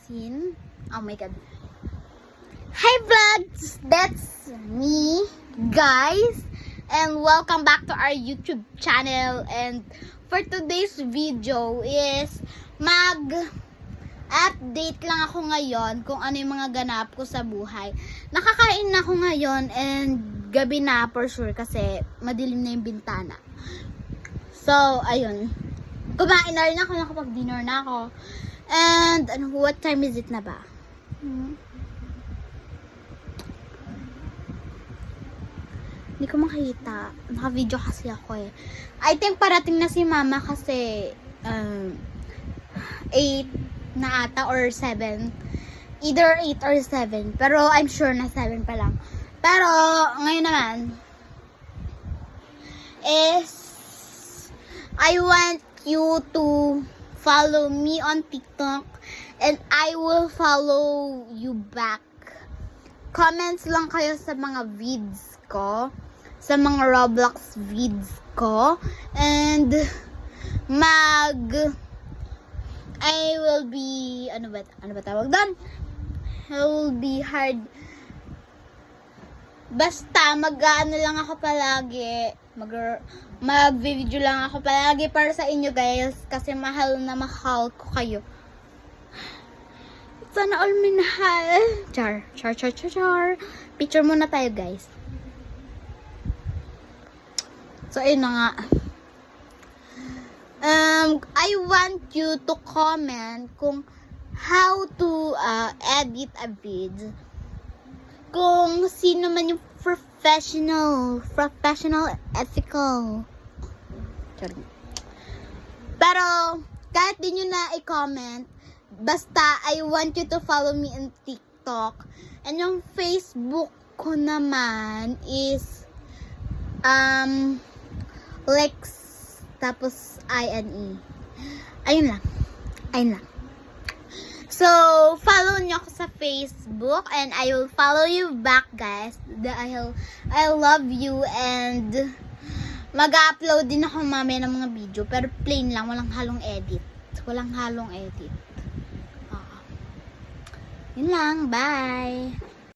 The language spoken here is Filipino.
Francine. Oh my god. Hi vlogs! That's me, guys. And welcome back to our YouTube channel. And for today's video is mag-update lang ako ngayon kung ano yung mga ganap ko sa buhay. Nakakain na ako ngayon and gabi na for sure kasi madilim na yung bintana. So, ayun. Kumain na rin ako, nakapag-dinner na ako. And, what time is it na ba? Hindi ko makita. Naka-video kasi ako eh. I think parating na si mama kasi 8 na ata or 7. Either 8 or 7. Pero I'm sure na 7 pa lang. Pero, ngayon naman, is I want you to follow me on TikTok and I will follow you back. Comments lang kayo sa mga vids ko, sa mga Roblox vids ko, and I will be, ano ba tawag doon? I will be hard. Basta mag-ano lang ako palagi, mag-video lang ako palagi para sa inyo guys kasi mahal na mahal ko kayo. Sana all minahal. Char. Picture muna tayo guys. So ayun na nga. I want you to comment kung how to edit a video. Kung sino man yung professional, ethical. Pero, kahit di nyo na i-comment, basta I want you to follow me on TikTok. And yung Facebook ko naman is, Lex, tapos INE. Ayun lang. So, follow nyo ako sa Facebook and I will follow you back, guys. I love you and mag-upload din ako mamaya ng mga video pero plain lang, walang halong edit. Yun lang, bye!